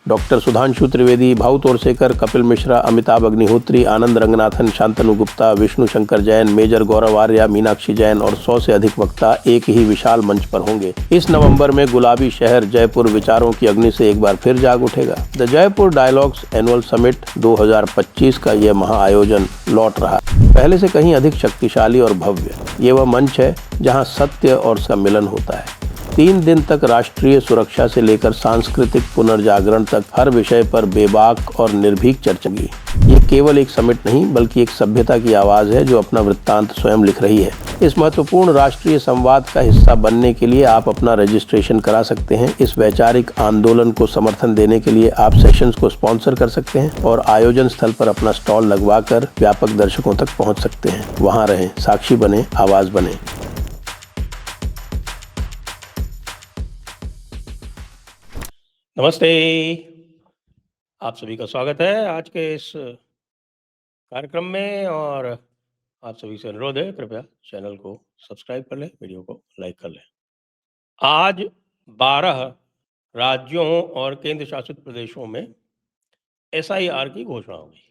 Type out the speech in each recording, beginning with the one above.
Doctor Sudhanshu Trivedi, Bhau Torsekar, Kapil Mishra, Amitabh Agnihotri, आनंद Ranganathan, Shantanu Gupta, Vishnu Shankar Jain, major गौरव आर्या, मीनाक्षी जैन और 100 से अधिक वक्ता एक ही विशाल मंच पर होंगे। इस नवंबर में गुलाबी शहर जयपुर विचारों की अग्नि से एक बार फिर जाग उठेगा। The Jaipur dialogues annual summit 2025 का यह महाआयोजन लौट रहा है, पहले से कहीं अधिक शक्तिशाली और भव्य। ये वह मंच है जहां सत्य और उसका मिलन होता है। 3 दिन तक राष्ट्रीय सुरक्षा से लेकर सांस्कृतिक पुनर्जागरण तक हर विषय पर बेबाक और निर्भीक चर्चा की। ये केवल एक समिट नहीं बल्कि एक सभ्यता की आवाज है जो अपना वृत्तांत स्वयं लिख रही है। इस महत्वपूर्ण राष्ट्रीय संवाद का हिस्सा बनने के लिए आप अपना रजिस्ट्रेशन करा सकते हैं। इस वैचारिक आंदोलन को समर्थन देने के लिए आप सेशंस को स्पॉन्सर कर सकते हैं और आयोजन स्थल पर अपना स्टॉल लगवाकर व्यापक दर्शकों तक पहुंच सकते हैं। वहां रहें, साक्षी बने, आवाज बने। नमस्ते, आप सभी का स्वागत है आज के इस कार्यक्रम में। और आप सभी से अनुरोध है, कृपया चैनल को सब्सक्राइब कर लें, वीडियो को लाइक कर लें। आज 12 राज्यों और केंद्र शासित प्रदेशों में SIR की घोषणा हो गई,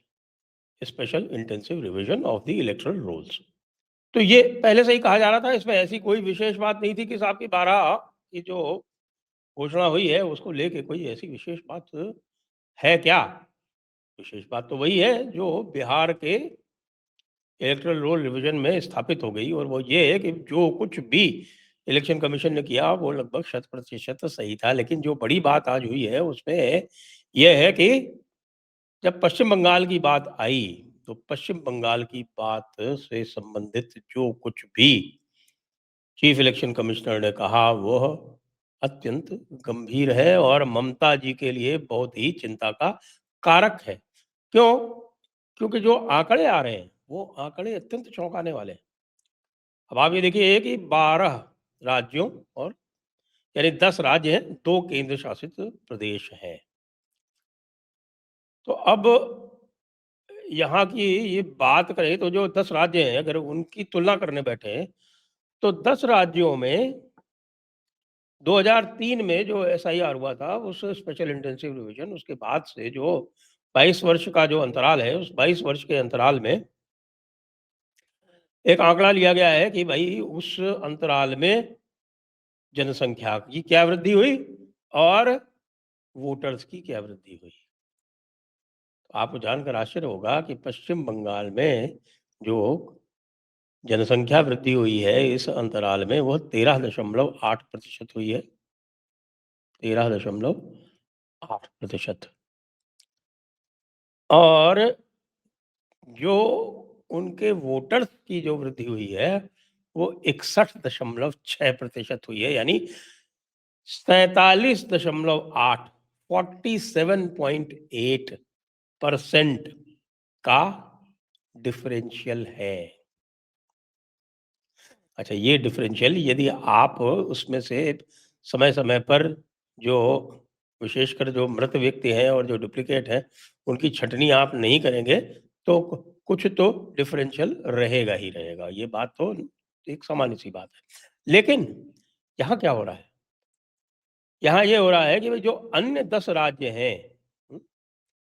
special intensive revision of the electoral rules. तो ये पहले से ही कहा जा रहा था, इसमें ऐसी कोई विशेष बात नहीं थी कि साहब की 12 की जो घोषणा हुई है उसको लेके कोई ऐसी विशेष बात है क्या। विशेष बात तो वही है जो बिहार के इलेक्टोरल रोल रिवीजन में स्थापित हो गई, और वो ये है कि जो कुछ भी इलेक्शन कमीशन ने किया वो लगभग 100% सही था। लेकिन जो बड़ी बात आज हुई है उसमें यह है कि जब पश्चिम बंगाल की बात आई तो पश्चिम बंगाल की बात से संबंधित जो कुछ भी चीफ इलेक्शन कमिश्नर ने कहा वह अत्यंत गंभीर है और ममता जी के लिए बहुत ही चिंता का कारक है। क्यों? क्योंकि जो आंकड़े आ रहे हैं वो आंकड़े अत्यंत चौंकाने वाले हैं। अब आप ये देखिए कि 12 राज्यों और यानी 10 राज्य हैं, 2 केंद्र शासित प्रदेश हैं। तो अब यहाँ की ये बात करें तो जो 10 राज्य हैं अगर उनकी तुलना करने बैठे तो 10 राज्यों में 2003 में जो SIR हुआ था, उस स्पेशल इंटेंसिव रिवीजन, उसके बाद से जो 22 वर्ष का जो अंतराल है, उस 22 वर्ष के अंतराल में एक आंकड़ा लिया गया है कि भाई उस अंतराल में जनसंख्या की क्या वृद्धि हुई और वोटर्स की क्या वृद्धि हुई। तो आपको जानकर आश्चर्य होगा कि पश्चिम बंगाल में जो जनसंख्या वृद्धि हुई है इस अंतराल में वो 13.8% हुई है। 13.8%। और जो उनके वोटर्स की जो वृद्धि हुई है वो 61.6% हुई है, यानी 47.8 47.8% का डिफरेंशियल है। अच्छा, ये डिफरेंशियल यदि आप उसमें से समय समय पर जो विशेषकर जो मृत व्यक्ति हैं और जो डुप्लीकेट हैं उनकी छंटनी आप नहीं करेंगे तो कुछ तो डिफरेंशियल रहेगा ही रहेगा। ये बात तो एक सामान्य सी बात है। लेकिन यहाँ क्या हो रहा है? यहाँ ये हो रहा है कि भाई जो अन्य 10 राज्य हैं, हुँ,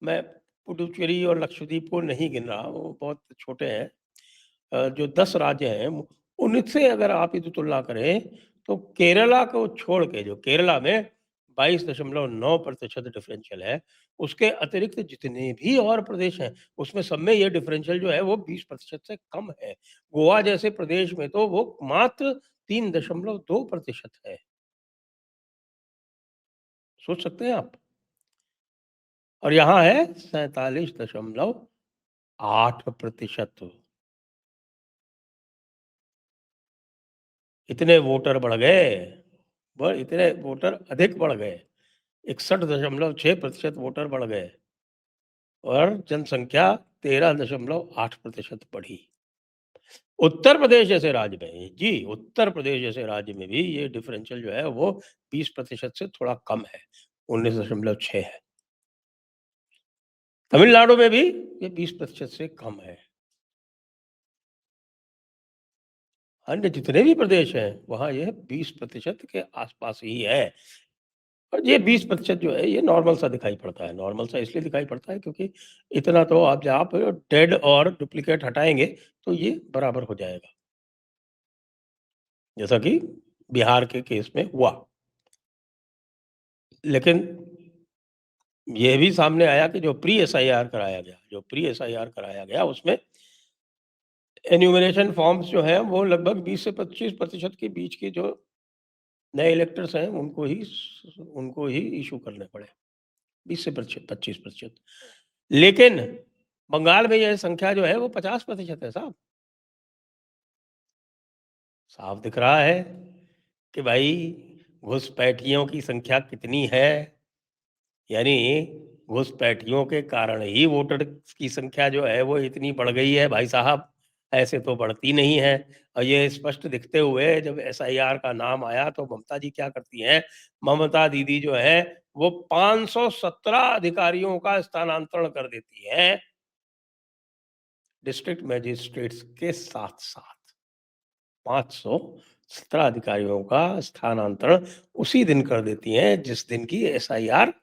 मैं पुडुचेरी और लक्षद्वीप को नहीं गिन रहा, वो बहुत छोटे हैं। जो 10 राज्य हैं उनसे अगर आप यदि तुलना करें तो केरला को छोड़ के जो केरला में 22.9% डिफरेंशियल है, उसके अतिरिक्त जितने भी और प्रदेश हैं उसमें सब में ये डिफरेंशियल जो है वो 20% से कम है। गोवा जैसे प्रदेश में तो वो मात्र 3.2% है। सोच सकते हैं आप? और यहाँ है 47.8%। इतने वोटर बढ़ गए, इतने वोटर अधिक बढ़ गए। 61.6% वोटर बढ़ गए और जनसंख्या 13.8% बढ़ी। उत्तर प्रदेश जैसे राज्य में, जी, उत्तर प्रदेश जैसे राज्य में भी ये डिफरेंशियल जो है वो 20% से थोड़ा कम है, 19.6 है। तमिलनाडु में भी ये 20% से कम है। अन्य जितने भी प्रदेश हैं वहाँ यह 20% के आसपास ही है। और ये 20% जो है ये नॉर्मल सा दिखाई पड़ता है। नॉर्मल सा इसलिए दिखाई पड़ता है क्योंकि इतना तो आप डेड और डुप्लीकेट हटाएँगे तो ये बराबर हो जाएगा। जैसा कि बिहार के केस में हुआ। लेकिन ये भी सामने आया कि जो प्री एसआईआर कराया गया उसमें एन्यूमरेशन फॉर्म्स जो हैं वो लगभग 20 से 25% के बीच के जो नए इलेक्टर्स हैं उनको ही इश्यू करने पड़े। 20 से 25%। लेकिन बंगाल में यह संख्या जो है वो 50% है साहब। साफ दिख रहा है कि भाई घुसपैठियों की संख्या कितनी है। यानी घुसपैठियों के कारण ही वोटर की संख्या जो है वो इतनी बढ़ गई है भाई साहब, ऐसे तो बढ़ती नहीं है। और ये स्पष्ट दिखते हुए जब एसआईआर का नाम आया तो ममता जी क्या करती हैं, ममता दीदी जो है वो 517 अधिकारियों का स्थानांतरण कर देती हैं डिस्ट्रिक्ट मजिस्ट्रेट्स के साथ-साथ। 517 अधिकारियों का स्थानांतरण उसी दिन कर देती हैं जिस दिन की एसआईआर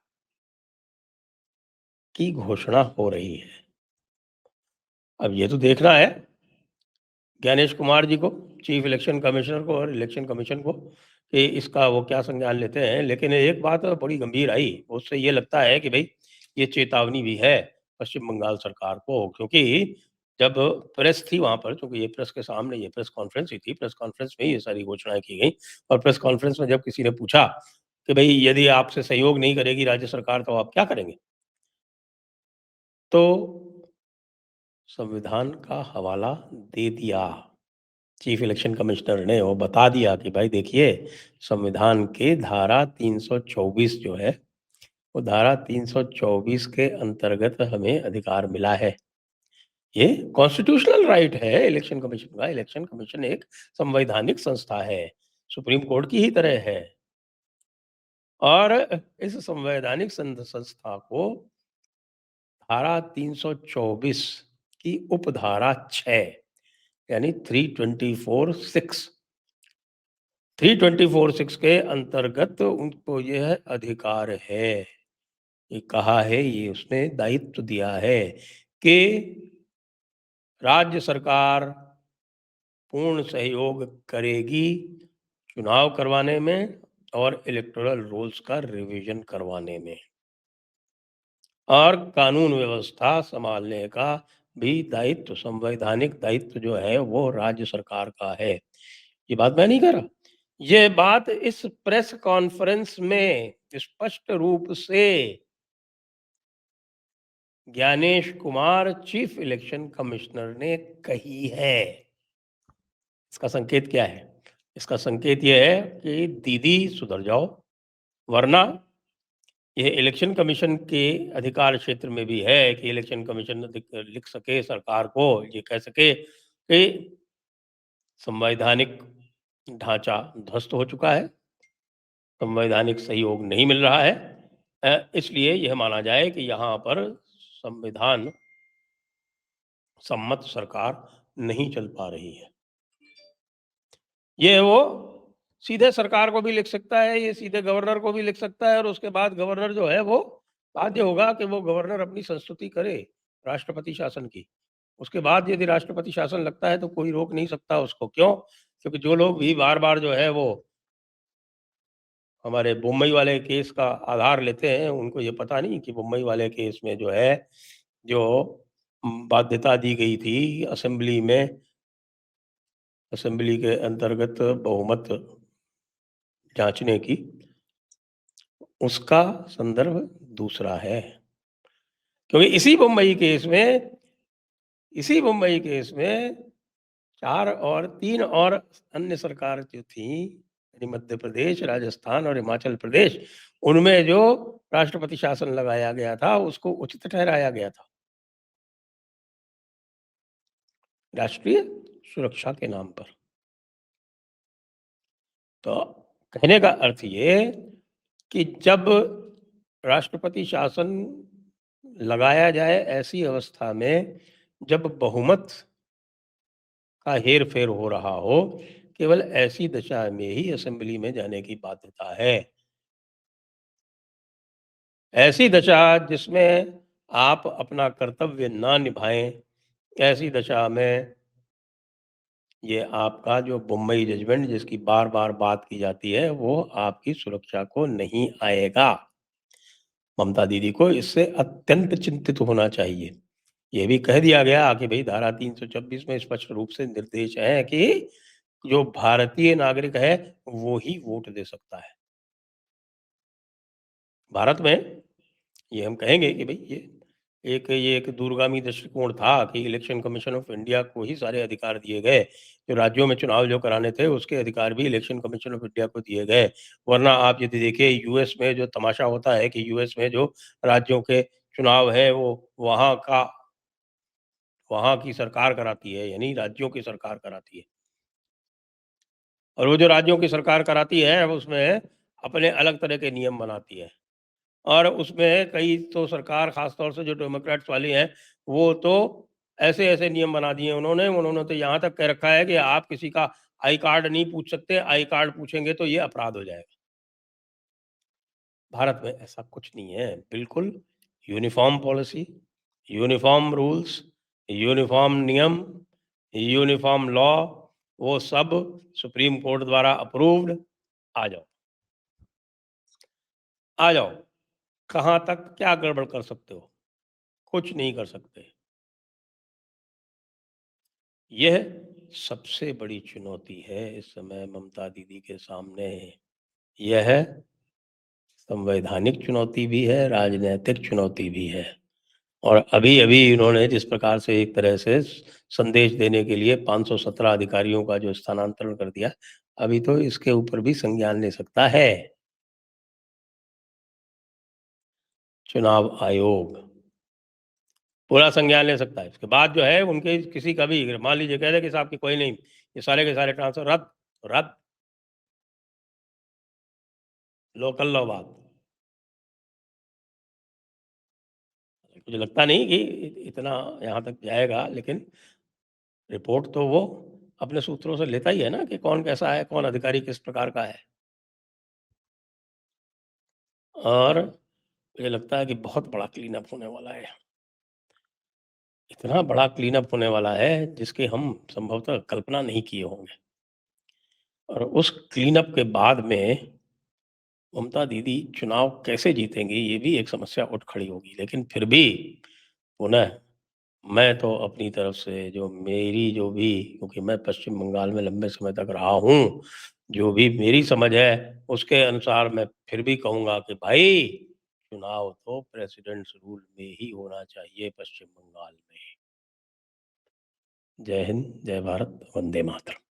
की घोषणा हो रही है। अब ये तो देखना है ज्ञानेश कुमार जी को, चीफ इलेक्शन कमिश्नर को और इलेक्शन कमीशन को कि इसका वो क्या संज्ञान लेते हैं। लेकिन एक बात बड़ी गंभीर आई, उससे ये लगता है कि भई ये चेतावनी भी है पश्चिम बंगाल सरकार को, क्योंकि जब प्रेस थी वहाँ पर, चूँकि ये प्रेस के सामने ये प्रेस कॉन्फ्रेंस ही थी, प्रेस कॉन्फ्रेंस में ये सारी घोषणाएँ की गईं। और प्रेस कॉन्फ्रेंस में जब किसी ने पूछा कि भई यदि आपसे सहयोग नहीं करेगी राज्य सरकार तो आप क्या करेंगे? तो संविधान का हवाला दे दिया। चीफ इलेक्शन कमिश्नर ने वो बता दिया कि भाई देखिए, संविधान के धारा 324 जो है, वो धारा 324 के अंतर्गत हमें अधिकार मिला है। ये कॉन्स्टिट्यूशनल राइट है इलेक्शन कमीशन का। इलेक्शन कमीशन एक संवैधानिक संस्था है, सुप्रीम कोर्ट की ही तरह है। और इस संवैधानिक संस्था को धारा 324 की उपधारा 6 यानी 324(6) के अंतर्गत उनको यह अधिकार है। ये कहा है, ये उसने दायित्व दिया है कि राज्य सरकार पूर्ण सहयोग करेगी चुनाव करवाने में और इलेक्टोरल रोल्स का रिवीजन करवाने में, और कानून व्यवस्था संभालने का भी दायित्व, संवैधानिक दायित्व जो है वो राज्य सरकार का है। ये बात मैं नहीं कह रहा। ये बात इस प्रेस कॉन्फ्रेंस में स्पष्ट रूप से Gyanesh Kumar chief election commissioner ने कही है। इसका संकेत क्या है? इसका संकेत ये है कि दीदी सुधर जाओ, वरना ये इलेक्शन कमीशन के अधिकार क्षेत्र में भी है कि इलेक्शन कमीशन लिख सके सरकार को, ये कह सके कि संवैधानिक ढांचा ध्वस्त हो चुका है, संवैधानिक सहयोग नहीं मिल रहा है। इसलिए यह माना जाए कि यहाँ पर संविधान सम्मत सरकार नहीं चल पा रही है। ये वो सीधे सरकार को भी लिख सकता है, ये सीधे गवर्नर को भी लिख सकता है, और उसके बाद गवर्नर जो है वो बाध्य होगा कि वो गवर्नर अपनी संस्तुति करे राष्ट्रपति शासन की। उसके बाद यदि राष्ट्रपति शासन लगता है तो कोई रोक नहीं सकता उसको। क्यों? क्योंकि जो लोग भी बार-बार जो है वो हमारे बम्बई वाले केस का आधार लेते हैं, उनको ये पता नहीं कि बम्बई वाले केस में जो है, जो बाध्यता दी गई थी असेंबली के अंतर्गत बहुमत जाँचने की, उसका संदर्भ दूसरा है। क्योंकि इसी बम्बई केस में 4 और 3 और अन्य सरकार जो थी, यानी मध्य प्रदेश, राजस्थान और हिमाचल प्रदेश, उनमें जो राष्ट्रपति शासन लगाया गया था, उसको उचित ठहराया गया था, राष्ट्रीय सुरक्षा के नाम पर। तो कहने का अर्थ ये कि जब राष्ट्रपति शासन लगाया जाए ऐसी अवस्था में जब बहुमत का हेर-फेर हो रहा हो, केवल ऐसी दशा में ही असेंबली में जाने की बाध्यता है। ऐसी दशा जिसमें आप अपना कर्तव्य ना निभाएँ, ऐसी दशा में ये आपका जो बम्बई जजमेंट जिसकी बार-बार बात की जाती है, वो आपकी सुरक्षा को नहीं आएगा। ममता दीदी को इससे अत्यंत चिंतित होना चाहिए। ये भी कह दिया गया कि भई धारा 326 में स्पष्ट रूप से निर्देश है कि जो भारतीय नागरिक है, वो ही वोट दे सकता है। भारत में ये हम कहेंगे कि भई ये एक दूरगामी दृष्टिकोण था कि इलेक्शन कमीशन ऑफ इंडिया को ही सारे अधिकार दिए गए। जो राज्यों में चुनाव जो कराने थे, उसके अधिकार भी इलेक्शन कमीशन ऑफ इंडिया को दिए गए। वरना आप यदि देखिए यूएस में जो तमाशा होता है कि यूएस में जो राज्यों के चुनाव हैं, वो वहाँ की सरकार कराती है, यानी राज्यों की सरकार कराती है। और वो जो राज्यों की सरकार कराती है, अब उसमें अपने अलग तरह के नियम बनाती है। और उसमें कई तो सरकार ख़ास तौर से जो डेमोक्रेट्स वाली हैं, वो तो ऐसे-ऐसे नियम बना दिए उन्होंने तो यहाँ तक कह रखा है कि आप किसी का आई कार्ड नहीं पूछ सकते, आई कार्ड पूछेंगे तो ये अपराध हो जाएगा। भारत में ऐसा कुछ नहीं है, बिल्कुल uniform policy, uniform rules, uniform नियम, यूनिफ़ॉर्म लॉ, वो सब सुप्रीम कोर्ट द्वारा अप्रूव्ड। आ जाओ, आ जाओ, कहाँ तक क्या गड़बड़ कर सकते हो? कुछ नहीं कर सकते। यह सबसे बड़ी चुनौती है इस समय ममता दीदी के सामने। यह संवैधानिक चुनौती भी है, राजनैतिक चुनौती भी है। और अभी-अभी इन्होंने जिस प्रकार से एक तरह से संदेश देने के लिए 517 अधिकारियों का जो स्थानांतरण कर दिया, अभी तो इसके ऊपर भी संज्ञान ले सकता है चुनाव आयोग। पूरा संज्ञान ले सकता है। इसके बाद जो है उनके किसी का भी मान लीजिए कह दे कि साहब कि कोई नहीं, ये सारे के सारे ट्रांसफर रद्द, रद्द, लोकल लॉ बात। मुझे लगता नहीं कि इतना यहाँ तक जाएगा, लेकिन रिपोर्ट तो वो अपने सूत्रों से लेता ही है ना कि कौन कैसा है, कौन अधिकारी किस प्रकार का है। और मुझे लगता है कि बहुत बड़ा क्लीन अप होने वाला है। इतना बड़ा क्लीन अप होने वाला है जिसकी हम संभवतः कल्पना नहीं किए होंगे। और उस क्लीन अप के बाद में ममता दीदी चुनाव कैसे जीतेंगी, ये भी एक समस्या उठ खड़ी होगी। लेकिन फिर भी पुनः मैं तो अपनी तरफ से जो मेरी जो भी, क्योंकि मैं पश्चिम बंगाल में लंबे समय तक रहा हूँ, जो भी मेरी समझ है उसके अनुसार मैं फिर भी कहूँगा कि भाई चुनाव तो प्रेसिडेंट्स रूल में ही होना चाहिए पश्चिम बंगाल में। जय हिंद, जय भारत, वंदे मातरम।